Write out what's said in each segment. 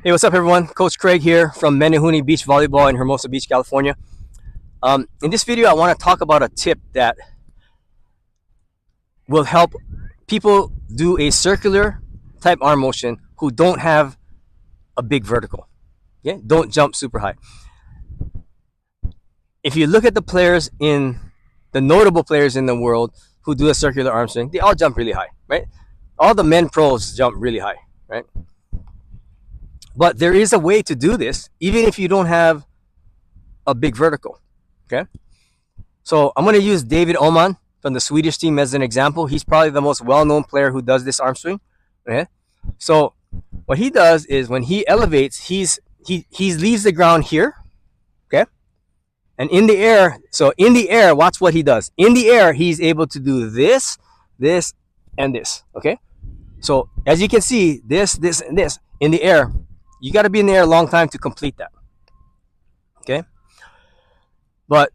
Hey, what's up, everyone? Coach Craig here from Beach Volleyball in Hermosa Beach, California. In this video, I want to talk about a tip that will help people do a circular type arm motion who don't have a big vertical. Okay? Don't jump super high. If you look at the notable players in the world who do a circular arm swing, they all jump really high, right? All the men pros jump really high, right? But there is a way to do this, even if you don't have a big vertical. Okay. So I'm going to use David Oman from the Swedish team as an example. He's probably the most well-known player who does this arm swing. Okay. So what he does is when he elevates, he leaves the ground here. Okay. And in the air, watch what he does. In the air, he's able to do this, this, and this. Okay. So as you can see, this, and this in the air. You got to be in the air a long time to complete that. Okay. But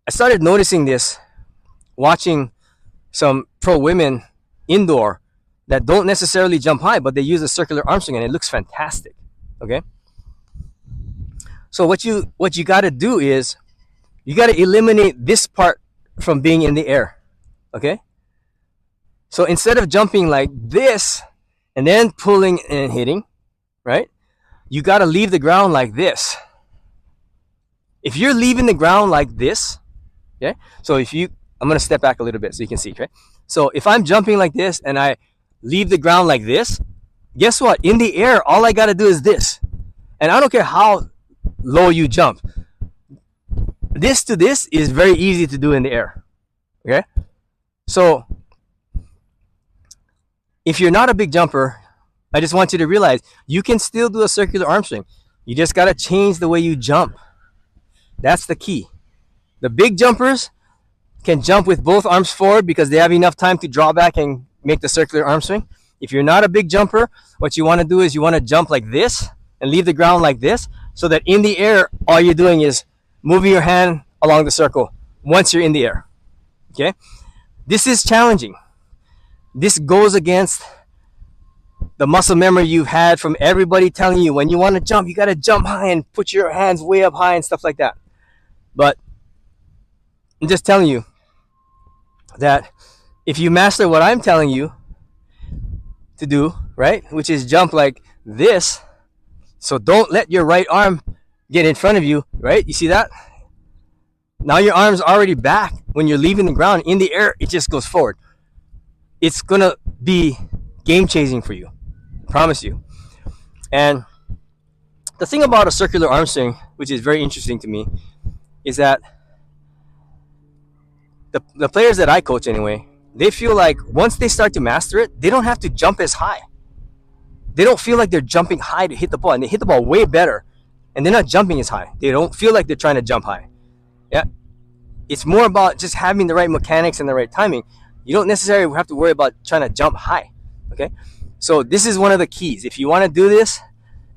I started noticing this watching some pro women indoor that don't necessarily jump high, but they use a circular arm swing and it looks fantastic. Okay. So what you got to do is you got to eliminate this part from being in the air. Okay. So instead of jumping like this and then pulling and hitting, right? You got to leave the ground like this. If you're leaving the ground like this, okay? So I'm going to step back a little bit so you can see, okay? So if I'm jumping like this and I leave the ground like this, guess what? In the air, all I got to do is this. And I don't care how low you jump. This to this is very easy to do in the air, okay? So if you're not a big jumper, I just want you to realize you can still do a circular arm swing. You just got to change the way you jump. That's the key. The big jumpers can jump with both arms forward because they have enough time to draw back and make the circular arm swing. If you're not a big jumper, what you want to do is you want to jump like this and leave the ground like this so that in the air, all you're doing is moving your hand along the circle once you're in the air. Okay? This is challenging. This goes against the muscle memory you've had from everybody telling you when you want to jump, you got to jump high and put your hands way up high and stuff like that. But I'm just telling you that if you master what I'm telling you to do, right, which is jump like this, so don't let your right arm get in front of you, right? You see that? Now your arm's already back. When you're leaving the ground in the air, it just goes forward. It's going to be game-changing for you. Promise you. And the thing about a circular arm swing, which is very interesting to me, is that the players that I coach anyway, they feel like once they start to master it, they don't have to jump as high. They don't feel like they're jumping high to hit the ball, and they hit the ball way better, and they're not jumping as high. They don't feel like they're trying to jump high. Yeah, it's more about just having the right mechanics and the right timing. You don't necessarily have to worry about trying to jump high. Okay. So this is one of the keys. If you want to do this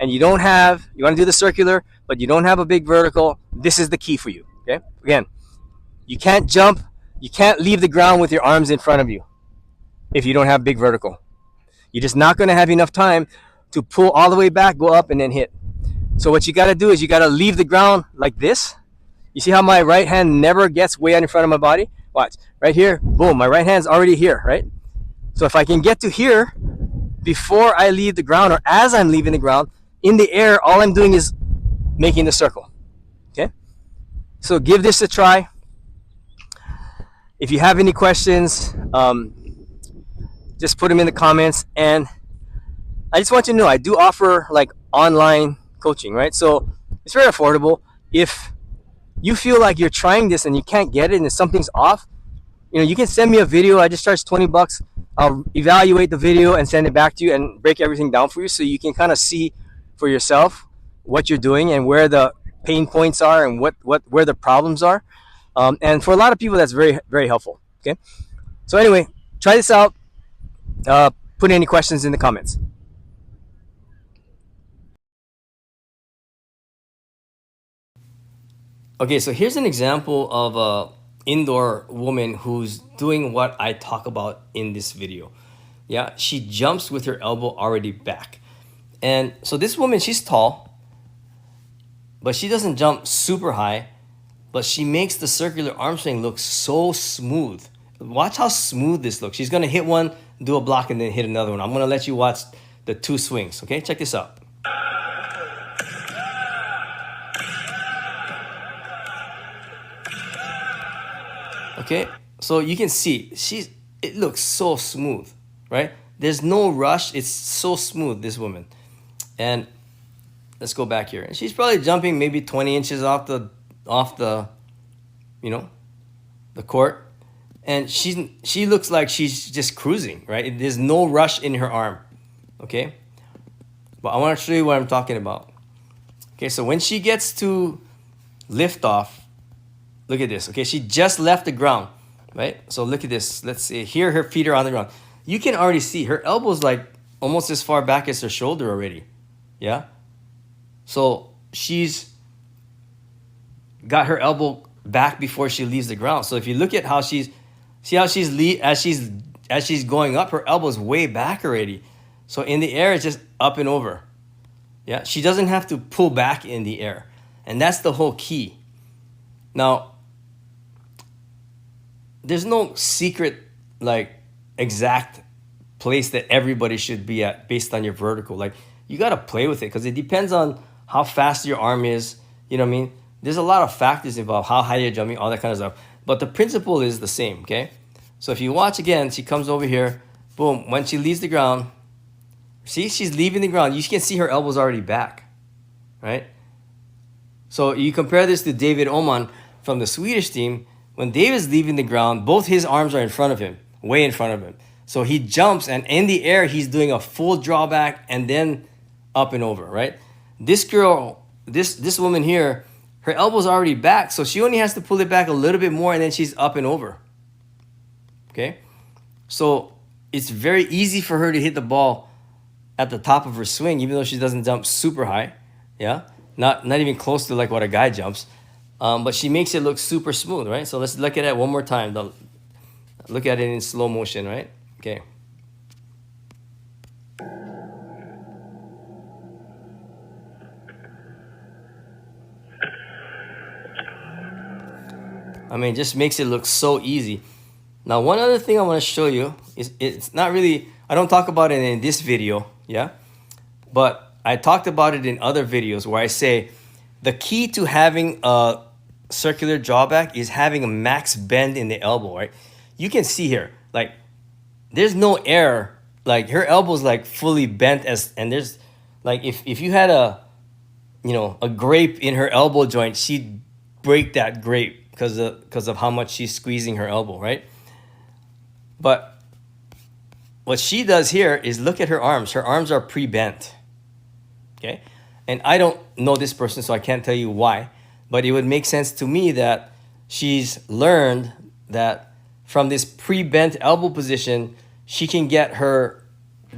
and you want to do the circular, but you don't have a big vertical, this is the key for you. Okay. Again, you can't jump. You can't leave the ground with your arms in front of you if you don't have big vertical. You're just not going to have enough time to pull all the way back, go up, and then hit. So what you got to do is you got to leave the ground like this. You see how my right hand never gets way out in front of my body? Watch. Right here, boom, my right hand's already here, right? So if I can get to here before I leave the ground or as I'm leaving the ground, in the air, all I'm doing is making the circle. Okay? So give this a try. If you have any questions, just put them in the comments. And I just want you to know, I do offer like online coaching, right? So it's very affordable. If you feel like you're trying this and you can't get it and something's off, you can send me a video. I just charge $20. I'll evaluate the video and send it back to you and break everything down for you so you can kind of see for yourself what you're doing and where the pain points are and where the problems are. And for a lot of people, that's very, very helpful. Okay. So anyway, try this out. Put any questions in the comments. Okay, so here's an example of a indoor woman who's doing what I talk about in this video. Yeah, she jumps with her elbow already back. And so this woman, she's tall, but she doesn't jump super high, but she makes the circular arm swing look so smooth. Watch how smooth this looks. She's gonna hit one, do a block, and then hit another one. I'm gonna let you watch the two swings, okay? Check this out. Okay, so you can see, it looks so smooth, right? There's no rush, it's so smooth, this woman. And let's go back here. And she's probably jumping maybe 20 inches off the the court. And she looks like she's just cruising, right? There's no rush in her arm, okay? But I want to show you what I'm talking about. Okay, so when she gets to lift off, look at this, okay? She just left the ground, right? So look at this. Let's see. Here, her feet are on the ground. You can already see her elbow's like almost as far back as her shoulder already, yeah? So she's got her elbow back before she leaves the ground. So if you look at how she's as she's going up, her elbow's way back already. So in the air, it's just up and over. Yeah, she doesn't have to pull back in the air. And that's the whole key. Now, there's no secret, like, exact place that everybody should be at based on your vertical. Like, you got to play with it because it depends on how fast your arm is. You know what I mean? There's a lot of factors involved, how high you're jumping, all that kind of stuff. But the principle is the same, okay? So if you watch again, she comes over here. Boom. When she leaves the ground, see, she's leaving the ground. You can see her elbow's already back, right? So you compare this to David Oman from the Swedish team. When David's leaving the ground, both his arms are in front of him, way in front of him. So he jumps, and in the air, he's doing a full drawback and then up and over, right? This girl, this woman here, her elbow's already back, so she only has to pull it back a little bit more, and then she's up and over, okay? So it's very easy for her to hit the ball at the top of her swing, even though she doesn't jump super high, yeah? Not even close to like what a guy jumps, but she makes it look super smooth, right? So let's look at it one more time. Look at it in slow motion, right? Okay. I mean, it just makes it look so easy. Now, one other thing I want to show you is it's not really, I don't talk about it in this video, yeah? But I talked about it in other videos where I say the key to having a circular drawback is having a max bend in the elbow, right? You can see here, like, there's no air. Like, her elbow's like fully bent and there's, like, if you had a grape in her elbow joint, she'd break that grape because of how much she's squeezing her elbow, right? But what she does here is look at her arms. Her arms are pre-bent, okay? And I don't know this person, so I can't tell you why, but it would make sense to me that she's learned that from this pre-bent elbow position, she can get her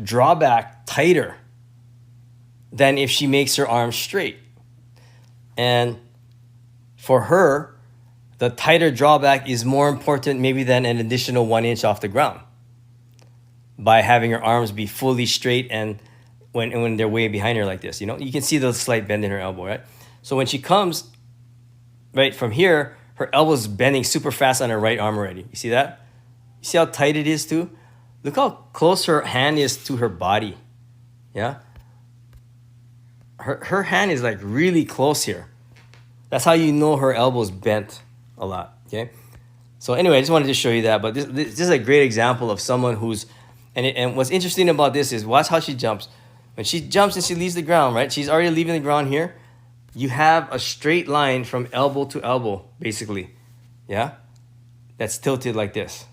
drawback tighter than if she makes her arms straight. And for her, the tighter drawback is more important maybe than an additional 1 inch off the ground by having her arms be fully straight and when they're way behind her like this, you know? You can see the slight bend in her elbow, right? So when she comes, right, from here, her elbow's bending super fast on her right arm already. You see that? You see how tight it is too? Look how close her hand is to her body, yeah? Her hand is like really close here. That's how you know her elbow's bent a lot, okay? So anyway, I just wanted to show you that, but this is a great example of someone who's, and what's interesting about this is watch how she jumps. When she jumps and she leaves the ground, right? She's already leaving the ground here. You have a straight line from elbow to elbow, basically, yeah? That's tilted like this.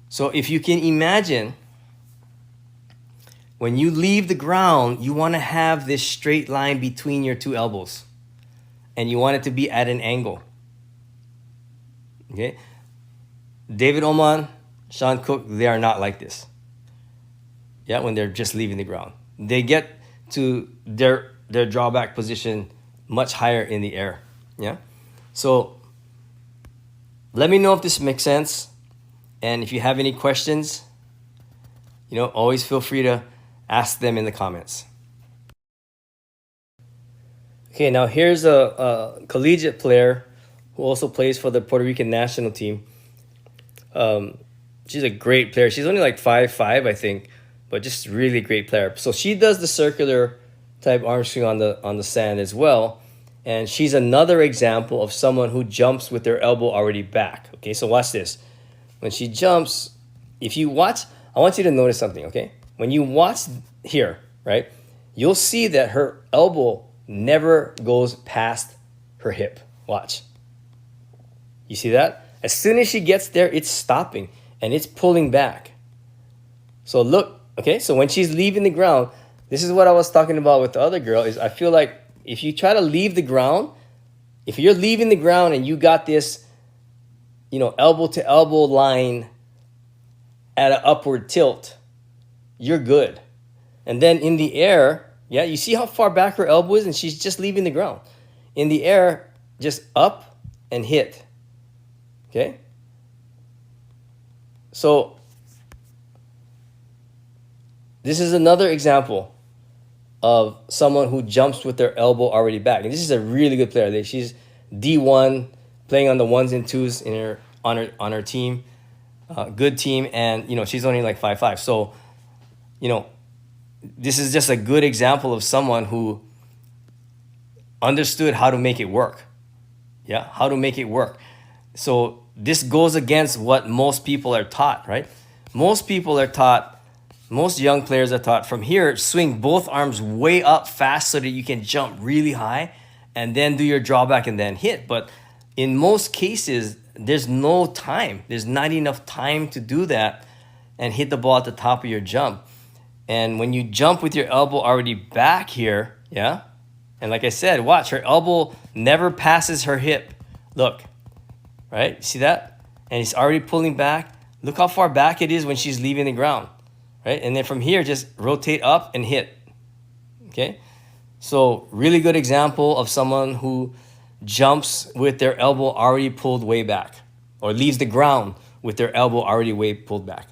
So if you can imagine, when you leave the ground, you want to have this straight line between your two elbows. And you want it to be at an angle. Okay? David Oman, Sean Cook, they are not like this. Yeah, when they're just leaving the ground. They get to their drawback position much higher in the air. Yeah? So let me know if this makes sense. And if you have any questions, always feel free to Ask them in the comments. Okay, now here's a collegiate player who also plays for the Puerto Rican national team. She's a great player. She's only like 5'5", I think, but just really great player. So she does the circular type arm swing on the sand as well. And she's another example of someone who jumps with their elbow already back. Okay, so watch this. When she jumps, if you watch, I want you to notice something, okay? When you watch here, right, you'll see that her elbow never goes past her hip. Watch. You see that? As soon as she gets there, it's stopping and it's pulling back. So look, okay, so when she's leaving the ground, this is what I was talking about with the other girl, is I feel like if you try to leave the ground, if you're leaving the ground and you got this, elbow to elbow line at an upward tilt, you're good. And then in the air, yeah, you see how far back her elbow is and she's just leaving the ground. In the air, just up and hit. Okay? This is another example of someone who jumps with their elbow already back. And this is a really good player. She's D1, playing on the ones and twos on her team. Good team, and she's only like 5'5". So, this is just a good example of someone who understood how to make it work. Yeah, how to make it work. So this goes against what most people are taught, right? Most young players are taught from here, swing both arms way up fast so that you can jump really high and then do your drawback and then hit. But in most cases, there's no time. There's not enough time to do that and hit the ball at the top of your jump. And when you jump with your elbow already back here, yeah, and like I said, watch, her elbow never passes her hip. Look, right? See that? And it's already pulling back. Look how far back it is when she's leaving the ground, right? And then from here, just rotate up and hit, okay? So really good example of someone who jumps with their elbow already pulled way back, or leaves the ground with their elbow already way pulled back.